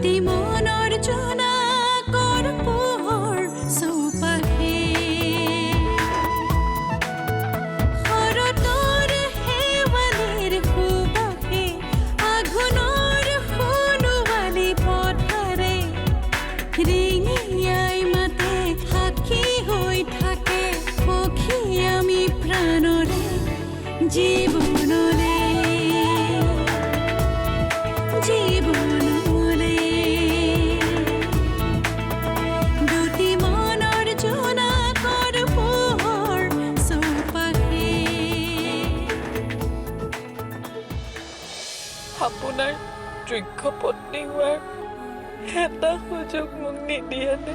দুটি মনৰ জোনাকৰ পোহৰ চৌপাশে শৰতৰ শেৱালিৰ সুবাসে আঘোণৰ সোণোৱালী পথাৰে ৰিঙিয়াই মাতে সাক্ষী হৈ থাকে সখী আমি প্ৰাণৰে জীৱনলে জীৱনলে দুটি মনৰ জোনাকৰ পোহৰ চৌপাশে আপোনাৰ যোগ্য পত্নী হোৱাৰ এটা সুযোগ মোক নিদিয়েনে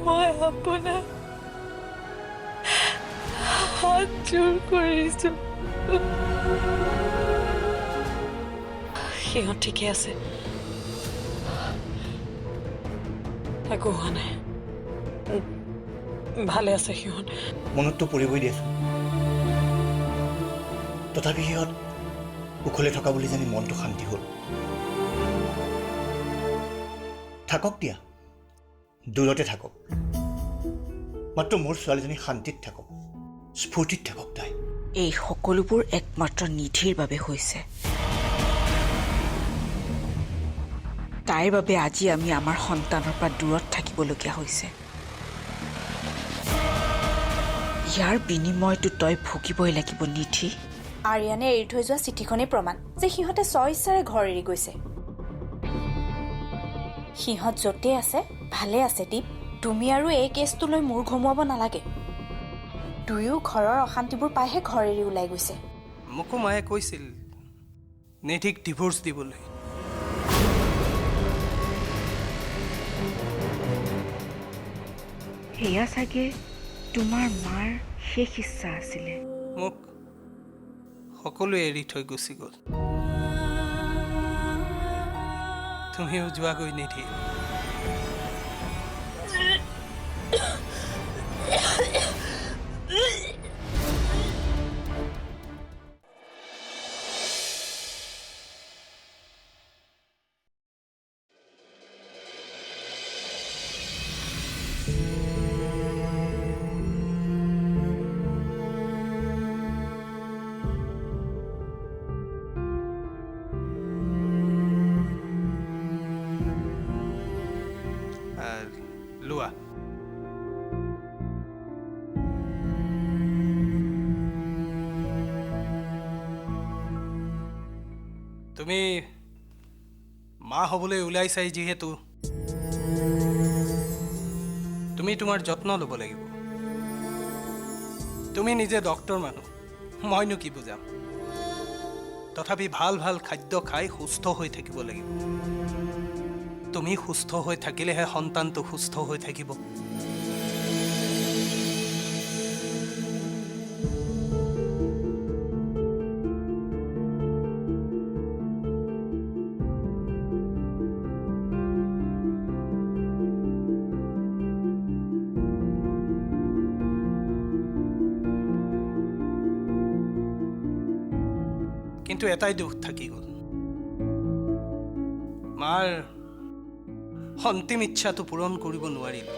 মই আপোনাক হাত জোৰ কৰিছো সিহঁত ঠিকে আছে একো হোৱা নাই ভালে আছে সিহঁত মনততো পৰিবই দিয়াচোন তথাপি সিহঁত কুশলে থকা বুলি জানি মনটো শান্তি হ'ল থাকক দিয়া দূৰতে থাকক মাত্ৰ মোৰ ছোৱালীজনী শান্তিত থাকক স্ফূৰ্তিত থাকক তাই এই সকলোবোৰ একমাত্ৰ নিধিৰ বাবে হৈছে তাইৰ বাবে আজি আমি আমাৰ সন্তানৰ পৰা দূৰত থাকিবলগীয়া হৈছে ইয়াৰ বিনিময়টো তই ভুগিবই লাগিব নিধি আৰিয়ানে এৰি থৈ যোৱা চিঠিখনেই প্ৰমাণ যে সিহঁতে স্বইচ্ছাৰে ঘৰ এৰি গৈছে সিহঁত য'তে আছে ভালে আছে দীপ তুমি আৰু এই কেছটো লৈ মূৰ ঘমুৱাব নালাগে দুয়ো ঘৰৰ অশান্তিবোৰ পাইহে ঘৰ এৰি ওলাই গৈছে মোকো মায়ে কৈছিল নিধিক ডিভোৰ্চ দিবলৈ সেয়া চাগে তোমাৰ মাৰ শেষ ইচ্ছা আছিলে মোক সকলোৱে এৰি থৈ গুচি গ'ল তুমিও যোৱাগৈ নিধি লোৱা তুমি মা হ'বলৈ ওলাইছাই যিহেতু তুমি তোমাৰ যত্ন ল'ব লাগিব তুমি নিজে ডক্টৰ মানুহ মইনো কি বুজাম তথাপি ভাল ভাল খাদ্য খাই সুস্থ হৈ থাকিব লাগিব তুমি সুস্থ হৈ থাকিলেহে সন্তানটো সুস্থ হৈ থাকিব কিন্তু এটাই দুখ থাকি গ'ল মাৰ অন্তিম ইচ্ছাটো পূৰণ কৰিব নোৱাৰিলোঁ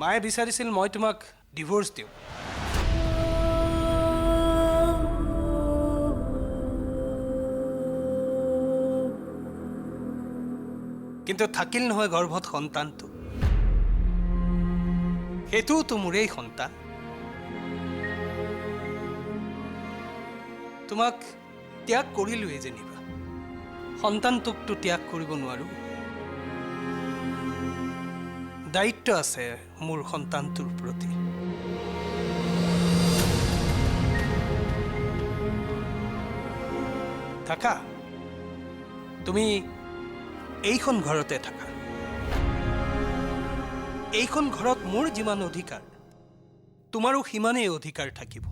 মায়ে বিচাৰিছিল মই তোমাক ডিভোৰ্চ দিওঁ কিন্তু থাকিল নহয় গৰ্ভত সন্তানটো সেইটোওতো মোৰেই সন্তান তোমাক ত্যাগ কৰিলোৱে যেনিবা সন্তানটোকতো ত্যাগ কৰিব নোৱাৰোঁ দায়িত্ব আছে মোৰ সন্তানটোৰ প্ৰতি থাকা তুমি এইখন ঘৰতে থাকা এইখন ঘৰত মোৰ যিমান অধিকাৰ তোমাৰো সিমানেই অধিকাৰ থাকিব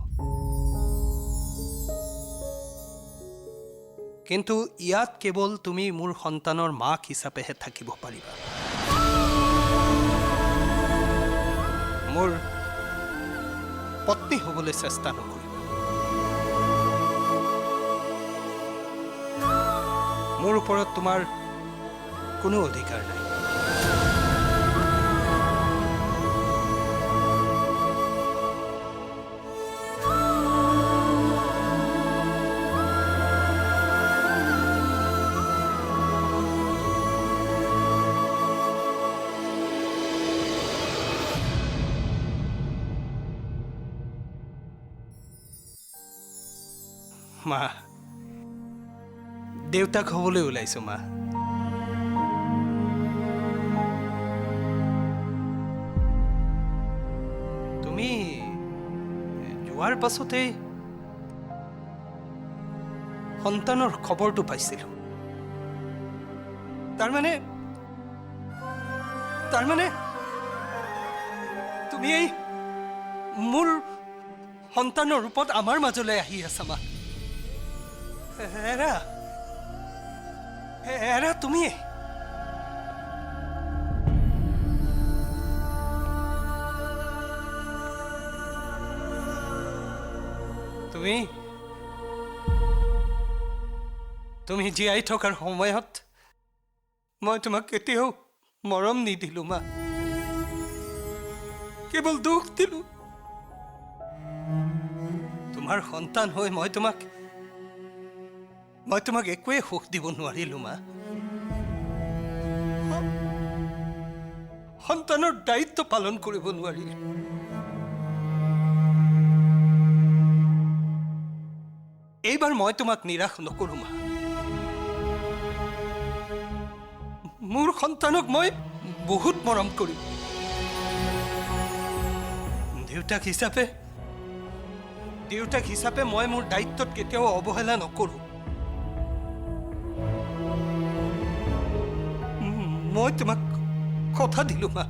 কিন্তু ইয়াত কেৱল তুমি মোৰ সন্তানৰ মাক হিচাপেহে থাকিব পাৰিবা মোৰ পত্নী হ'বলৈ চেষ্টা নকৰিবা ওপৰত তোমাৰ কোনো অধিকাৰ নাই। মা, দেউতাক হ'বলৈ ওলাইছো মা। তুমি যোৱাৰ পাছতে সন্তানৰ খবৰটো পাইছিলো। তাৰমানে তুমি এই মোৰ সন্তানৰ ৰূপত আমাৰ মাজলৈ আহি আছা মা। এৰা তুমি তুমি জীয়াই থকাৰ সময়ত মই তোমাক কেতিয়াও মৰম নিদিলো মা, কেৱল দুখ দিলো। তোমাৰ সন্তান হৈ মই তোমাক একোৱে সুখ দিব নোৱাৰিলো মা। সন্তানৰ দায়িত্ব পালন কৰিব নোৱাৰিলো। এইবাৰ মই তোমাক নিৰাশ নকৰো মা। মোৰ সন্তানক মই বহুত মৰম কৰিম। দেউতাক হিচাপে মই মোৰ দায়িত্বত কেতিয়াও অৱহেলা নকৰো। মই তোমাক কথা দিলো মা।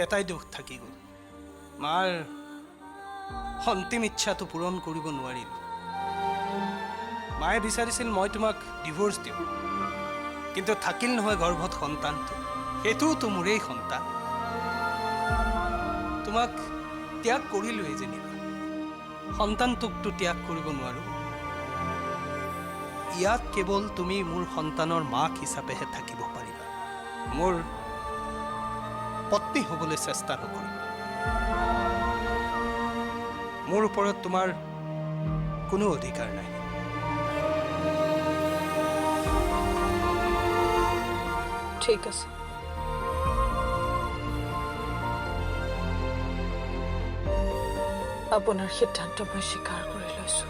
এটাই দুখ থাকি গ'ল, মাৰ অন্তিম ইচ্ছাটো পূৰণ কৰিব নোৱাৰিলো। মায়ে বিচাৰিছিল মই তোমাক ডিভোৰ্চ দিওঁ, কিন্তু থাকিল নহয় গৰ্ভত সন্তানটো, সেইটোওতো মোৰেই সন্তান। তোমাক ত্যাগ কৰিলোৱেই যেনিবা, সন্তানটোকতো ত্যাগ কৰিব নোৱাৰো। ইয়াত কেৱল তুমি মোৰ সন্তানৰ মাক হিচাপেহে থাকিব পাৰিবা, মোৰ পত্নী হ'বলৈ চেষ্টা নকৰিবা। মোৰ ওপৰত তোমাৰ কোনো অধিকাৰ নাই। ঠিক আছে, আপোনাৰ সিদ্ধান্ত মই স্বীকাৰ কৰি লৈছো।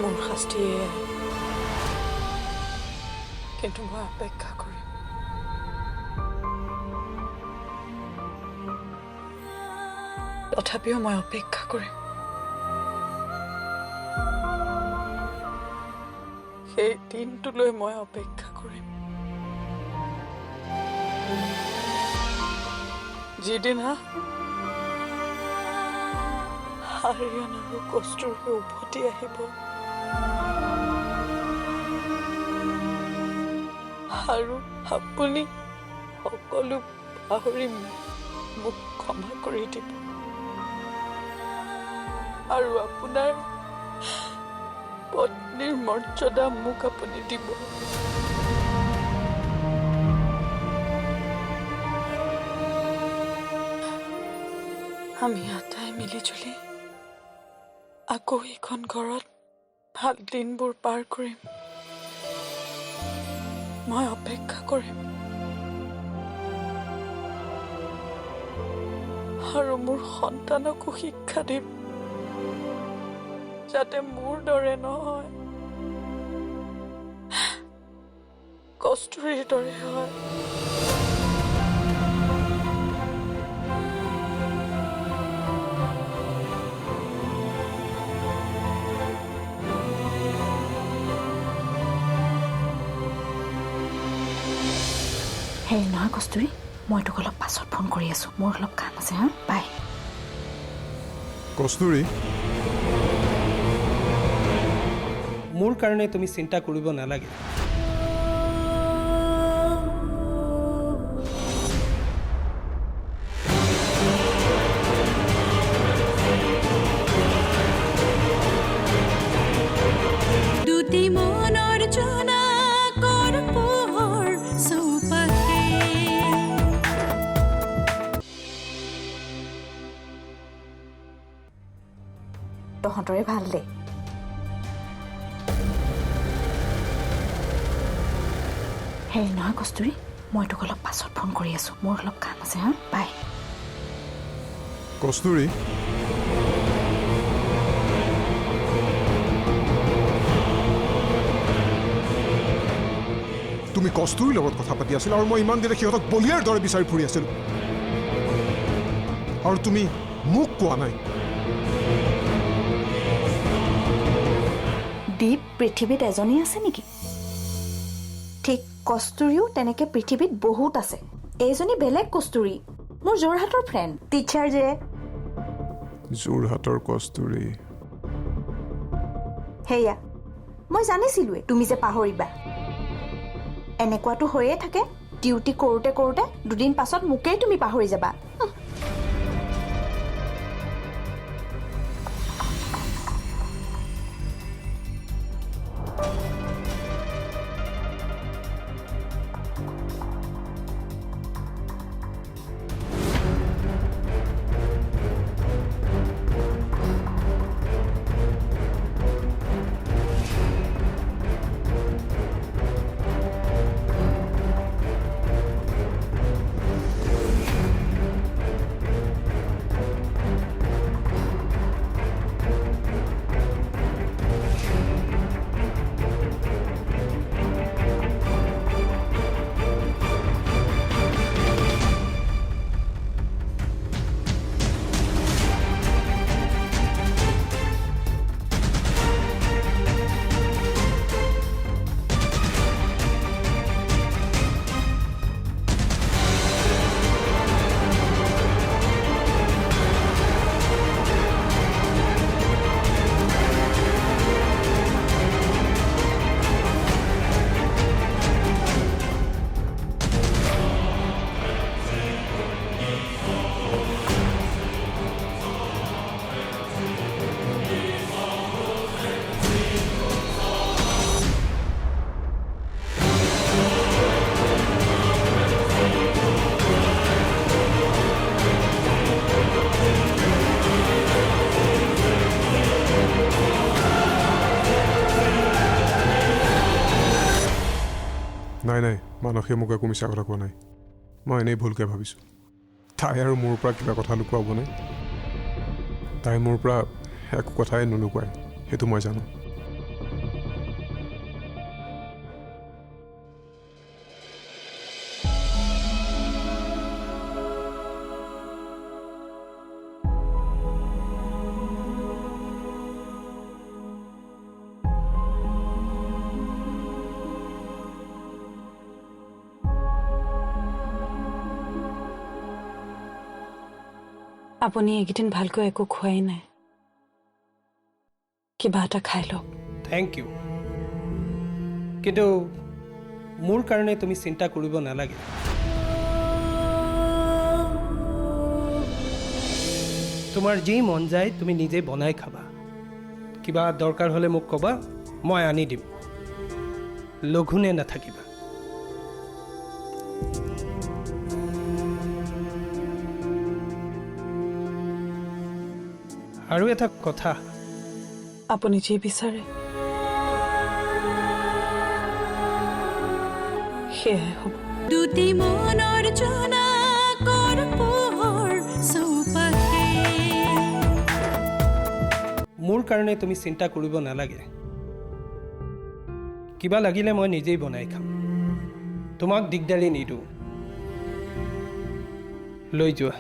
মোৰ শাস্তিয়ে, কিন্তু মই অপেক্ষা কৰিম। তথাপিও মই অপেক্ষা কৰিম। সেই দিনটোলৈ মই অপেক্ষা কৰিম, যিদিনা আৰিয়ান আৰু কস্তুৰী উভতি আহিব আৰু আপুনি সকলো পাহৰি মোক ক্ষমা কৰি দিব আৰু আপোনাৰ পত্নীৰ মৰ্যাদা মোক আপুনি দিব। আমি আটাই মিলি জুলি আকৌ এইখন ঘৰত ভাল দিনবোৰ পাৰ কৰিম। মই অপেক্ষা কৰিম আৰু মোৰ সন্তানকো শিক্ষা দিম, যাতে মোৰ দৰে নহয়, কস্তুৰীৰ দৰে হয়। হেৰি নহয় কস্তুৰী, মই তোক অলপ পাছত ফোন কৰি আছোঁ, মোৰ অলপ কাম আছে হা, বাই। কস্তুৰী, মোৰ কাৰণে তুমি চিন্তা কৰিব নালাগে। দুটি মনৰ জোনাকৰ পোহৰ চৌপাশে তহঁতৰে ভাল দে। হেৰি নহয় কস্তুৰী, মই তোক অলপ পাছত ফোন কৰি আছোঁ, মোৰ অলপ কাম আছে হা, বাই। কস্তুৰী, তুমি কস্তুৰীৰ লগত কথা পাতি আছিলা আৰু মই ইমান দিনে সিহঁতক বলিয়াৰ দৰে বিচাৰি ফুৰি আছিলোঁ আৰু তুমি মোক কোৱা নাই। দীপ পৃথিৱীত এজনী আছে নেকি? ঠিক কস্তুৰীও তেনেকৈ পৃথিৱীত বহুত আছে। এইজনী বেলেগ কস্তুৰী, মোৰ যোৰহাটৰ ফ্ৰেণ্ড, টিচাৰ যে। যোৰহাটৰ কস্তুৰী, সেয়া মই জানিছিলোঁৱে তুমি যে পাহৰিবা। এনেকুৱাটো হৈয়ে থাকে, ডিউটি কৰোঁতে কৰোঁতে দুদিন পাছত মোকেই তুমি পাহৰি যাবা। নাই নাই, মানসে মোক একো মিছা কথা কোৱা নাই। মই এনেই ভুলকৈ ভাবিছোঁ। তাই আৰু মোৰ পৰা কিবা কথা লুকুৱাব নাই। তাই মোৰ পৰা একো কথাই নুলুকুৱাই, সেইটো মই জানো। আপুনি এইকেইদিন ভালকৈ একো খোৱাই নাই, কিবা এটা খাই লওক। থেংক ইউ, কিন্তু মোৰ কাৰণে তুমি চিন্তা কৰিব নালাগে। তোমাৰ যি মন যায় তুমি নিজে বনাই খাবা। কিবা দৰকাৰ হ'লে মোক ক'বা, মই আনি দিম। লঘোণে নাথাকিবা। আৰু এটা কথা, আপুনি যি বিচাৰে সেয়াই হ'ব। দুটি মনৰ জোনাকৰ পোহৰ চৌপাশে মোৰ কাৰণে তুমি চিন্তা কৰিব নালাগে। কিবা লাগিলে মই নিজেই বনাই খাম, তোমাক দিগদাৰি নিদিওঁ। লৈ যোৱা।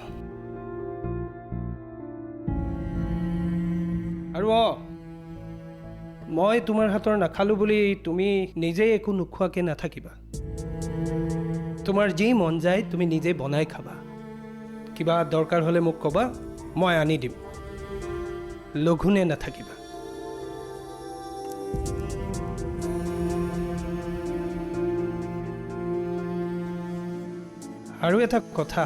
আৰু মই তোমাৰ হাতৰ নাখালোঁ বুলি তুমি নিজেই একো নোখোৱাকৈ নাথাকিবা। তোমাৰ যি মন যায় তুমি নিজে বনাই খাবা কিবা দৰকাৰ হ'লে মোক ক'বা মই আনি দিম লঘুনে নাথাকিবা আৰু এটা কথা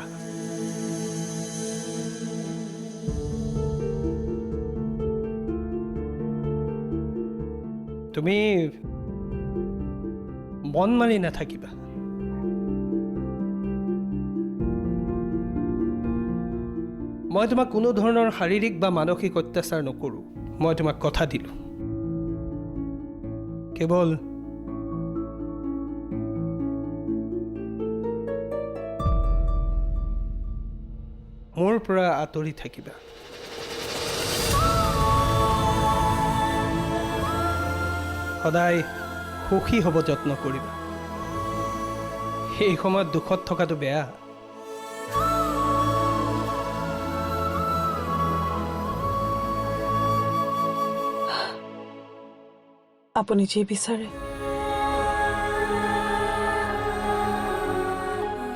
তুমি মন মাৰি নাথাকিবা মই তোমাক কোনো ধৰণৰ শাৰীৰিক বা মানসিক অত্যাচাৰ নকৰোঁ মই তোমাক কথা দিলোঁ কেৱল মোৰ পৰা আঁতৰি থাকিবা সদায় সুখী হ'ব যত্ন কৰিবা সেই সময়ত দুখত থকাটো বেয়া আপুনি যি বিচাৰে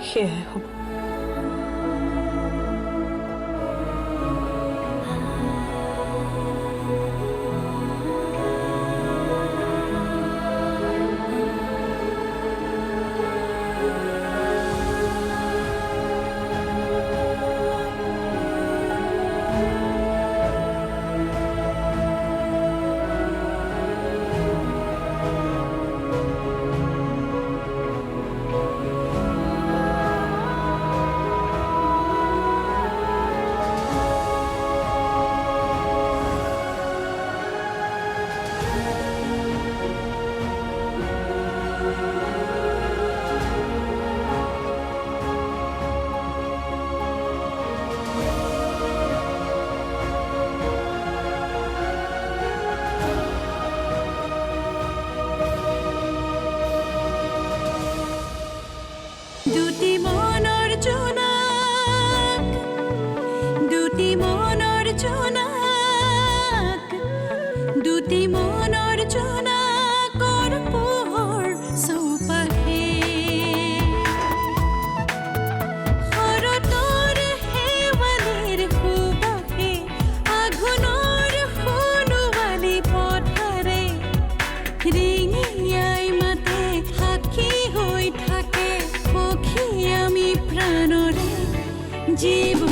সেয়াই হ'ব দুটি মনৰ জোনাক দুটি মনৰ জোনাক দুটি মনৰ জোনাকৰ পোহৰ চৌপাশে শৰতৰ শেৱালিৰ সুবাসে আঘোণৰ সোণোৱালী পথাৰে ৰিঙিয়াই মাতে সাক্ষী হৈ থাকে সখী আমি প্ৰাণৰে জীৱ